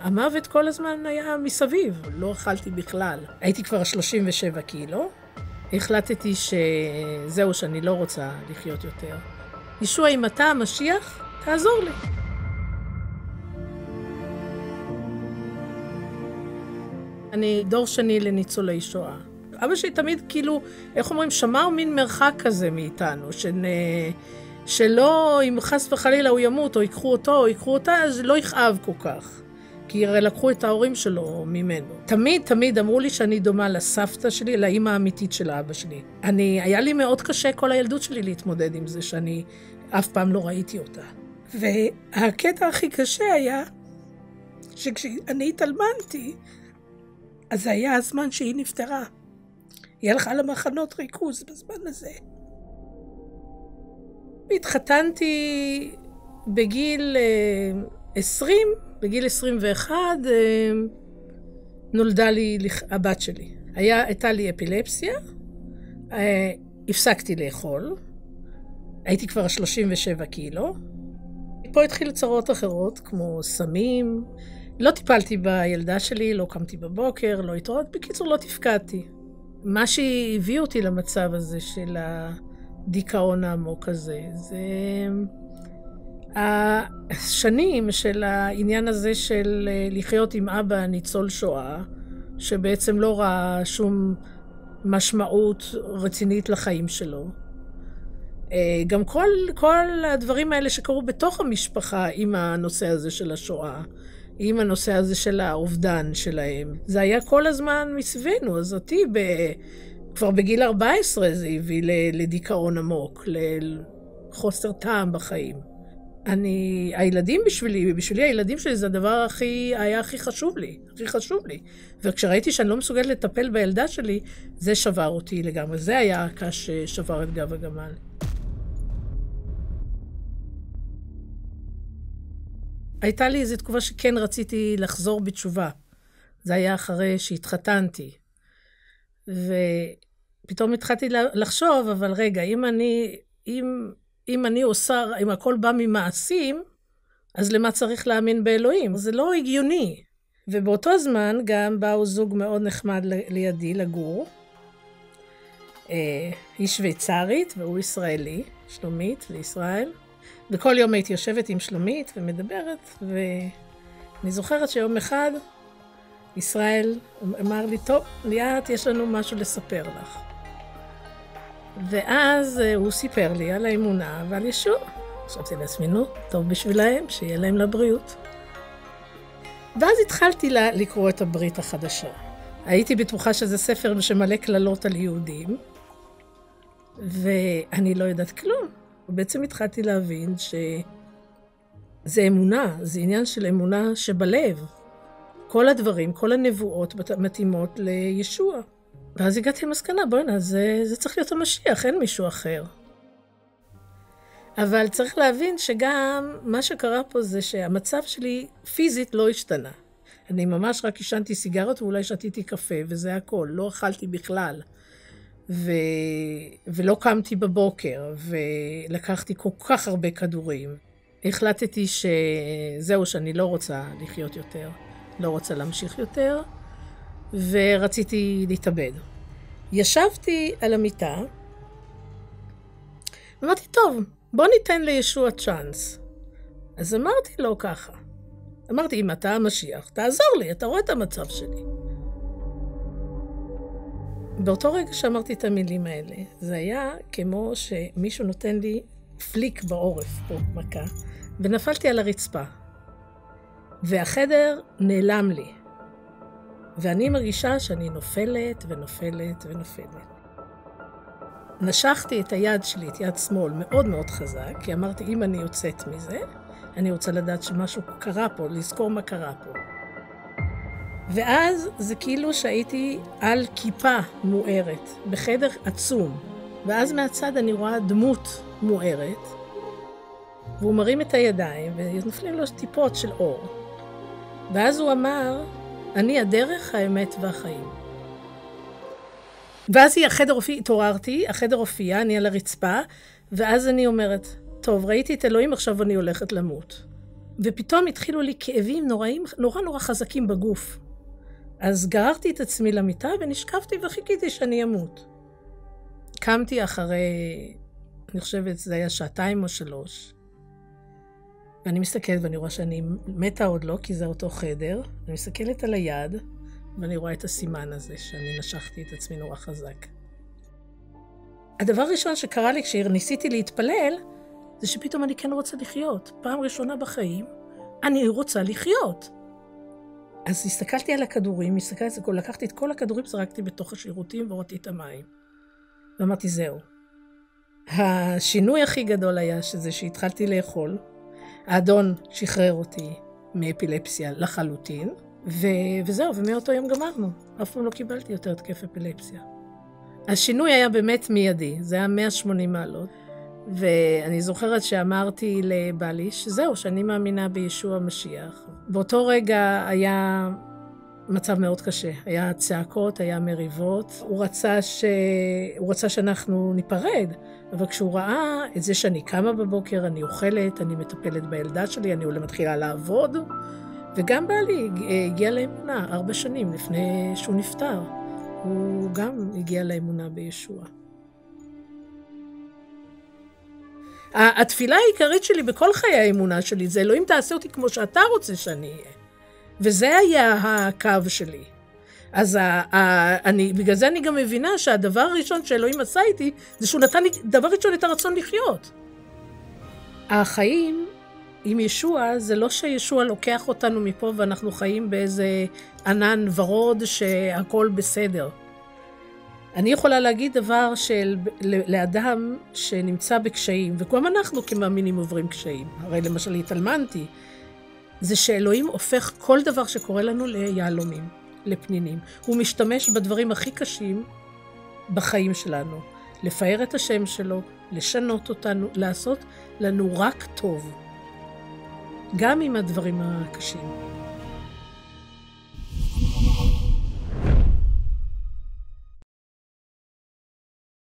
המוות כל הזמן היה מסביב, לא אכלתי בכלל. הייתי כבר 37 קילו, החלטתי שזהו, שאני לא רוצה לחיות יותר. ישוע, אם אתה המשיח, תעזור לי. אני דור שני לניצולי שואה. אבא שלי תמיד כאילו, איך אומרים, שמר מין מרחק כזה מאיתנו, שלא, אם חס וחלילה הוא ימות, או ייקחו אותו, או ייקחו אותה, אז לא יכאב כל כך. כי הרי לקחו את ההורים שלו ממנו. תמיד אמרו לי שאני דומה לסבתא שלי, לאמא האמיתית של אבא שלי. היה לי מאוד קשה כל הילדות שלי להתמודד עם זה, שאני אף פעם לא ראיתי אותה. והקטע הכי קשה היה, שכשאני התאלמנתי, אז זה היה הזמן שהיא נפטרה. היא הלכה למחנות ריכוז בזמן הזה. התחתנתי בגיל 20, בגיל 21 נולדה לי הבת שלי. הייתה לי אפילפסיה, הפסקתי לאכול, הייתי כבר 37 קילו. פה התחיל צרות אחרות כמו סמים, לא טיפלתי בילדה שלי, לא קמתי בבוקר, לא התעוררתי, בקיצור לא תפקדתי. מה שהביא אותי למצב הזה של הדיכאון העמוק הזה, זה השנים של העניין הזה של לחיות עם אבא ניצול שואה, שבעצם לא ראה שום משמעות רצינית לחיים שלו. גם כל הדברים האלה שקרו בתוך המשפחה עם הנושא הזה של השואה, עם הנושא הזה של האובדן שלהם. זה היה כל הזמן מסביבנו, אז אותי כבר בגיל 14 זה הביא לדיכאון עמוק, לחוסר טעם בחיים. הילדים בשבילי הילדים שלי זה הדבר היה הכי חשוב לי. וכשראיתי שאני לא מסוגלת לטפל בילדה שלי, זה שבר אותי לגמרי. זה היה הקש ששבר את גב הגמל. הייתה לי איזו תקופה שכן רציתי לחזור בתשובה. זה היה אחרי שהתחתנתי. ופתאום התחלתי לחשוב, אבל רגע, אם אני עושה, אם הכל בא ממעשים, אז למה צריך להאמין באלוהים? זה לא הגיוני. ובאותו זמן גם באו זוג מאוד נחמד לידי לגור. היא שוויצרית והוא ישראלי, שלומית וישראל. וכל יום הייתי יושבת עם שלומית ומדברת, ואני זוכרת שיום אחד ישראל אמר לי, טוב, ליאת, יש לנו משהו לספר לך. ואז הוא סיפר לי על האמונה ועל ישוע. חשבתי לעצמי, נו, טוב בשבילהם, שיהיה להם לבריאות. ואז התחלתי לקרוא את הברית החדשה. הייתי בטוחה שזה ספר שמלא כללות על יהודים, ואני לא יודעת כלום. ובעצם התחלתי להבין שזה אמונה, זה עניין של אמונה שבלב. כל הדברים, כל הנבואות מתאימות לישוע. ואז הגעתי למסקנה, בוא'נה, זה צריך להיות המשיח, אין מישהו אחר. אבל צריך להבין שגם מה שקרה פה זה שהמצב שלי פיזית לא השתנה. אני ממש רק עישנתי סיגרות ואולי שתיתי קפה, וזה הכל, לא אכלתי בכלל. ולא קמתי בבוקר, ולקחתי כל כך הרבה כדורים. החלטתי שזהו, שאני לא רוצה לחיות יותר, לא רוצה להמשיך יותר, ורציתי להתאבד. ישבתי על המיטה, ואמרתי, טוב, בוא ניתן לישוע צ'אנס. אז אמרתי לו ככה, אמרתי, אם אתה המשיח, תעזור לי, אתה רואה את המצב שלי. באותו רגע שאמרתי את המילים האלה, זה היה כמו שמישהו נותן לי פליק בעורף פה, מכה, ונפלתי על הרצפה. והחדר נעלם לי. ואני מרגישה שאני נופלת ונופלת ונופלת. נשכתי את היד שלי, את יד שמאל, מאוד מאוד חזק, כי אמרתי, אם אני יוצאת מזה, אני רוצה לדעת שמשהו קרה פה, לזכור מה קרה פה. ואז זה כאילו שהייתי על כיפה מוארת, בחדר עצום. ואז מהצד אני רואה דמות מוארת, והוא מרים את הידיים, ונופלים לו טיפות של אור. ואז הוא אמר, אני הדרך, האמת והחיים. ואז התעוררתי, החדר הופיע, אני על הרצפה, ואז אני אומרת, טוב, ראיתי את אלוהים, עכשיו אני הולכת למות. ופתאום התחילו לי כאבים נוראים, נורא חזקים בגוף. אז גררתי את עצמי למיטה ונשכבתי וחיכיתי שאני אמות. קמתי אחרי, אני חושבת זה היה 2 או 3, ואני מסתכלת ואני רואה שאני מתה עוד לא, כי זה אותו חדר. אני מסתכלת על היד, ואני רואה את הסימן הזה, שאני נשכתי את עצמי נורא חזק. הדבר הראשון שקרה לי כשניסיתי להתפלל, זה שפתאום אני כן רוצה לחיות. פעם ראשונה בחיים, אני רוצה לחיות. אז הסתכלתי על הכדורים, לקחתי את כל הכדורים, זרקתי בתוך השירותים והורדתי את המים. ואמרתי, זהו. השינוי הכי גדול היה שזה שהתחלתי לאכול. האדון שחרר אותי מאפילפסיה לחלוטין, וזהו, ומאותו יום גמרנו. אף פעם לא קיבלתי יותר התקף אפילפסיה. השינוי היה באמת מיידי, זה היה 180 מעלות. ואני זוכרת שאמרתי לבעלי שזהו, שאני מאמינה בישוע המשיח. באותו רגע היה מצב מאוד קשה, היה צעקות, היה מריבות. הוא רצה שאנחנו ניפרד, אבל כשהוא ראה את זה שאני קמה בבוקר, אני אוכלת, אני מטפלת בילדה שלי, אני מתחילה לעבוד, וגם בעלי הגיע לאמונה 4 שנים לפני שהוא נפטר. הוא גם הגיע לאמונה בישוע. התפילה העיקרית שלי בכל חיי האמונה שלי זה אלוהים תעשה אותי כמו שאתה רוצה שאני אהיה. וזה היה הקו שלי. אז בגלל זה אני גם מבינה שהדבר הראשון שאלוהים עשה איתי זה שהוא נתן לי דבר ראשון את הרצון לחיות. החיים עם ישוע זה לא שישוע לוקח אותנו מפה ואנחנו חיים באיזה ענן ורוד שהכל בסדר. אני יכולה להגיד דבר לאדם שנמצא בקשיים, וגם אנחנו כמאמינים עוברים קשיים. הרי למשל התאלמנתי, זה שאלוהים הופך כל דבר שקורה לנו ליהלומים, לפנינים. הוא משתמש בדברים הכי קשים בחיים שלנו. לפאר את השם שלו, לשנות אותנו, לעשות לנו רק טוב. גם עם הדברים הקשים.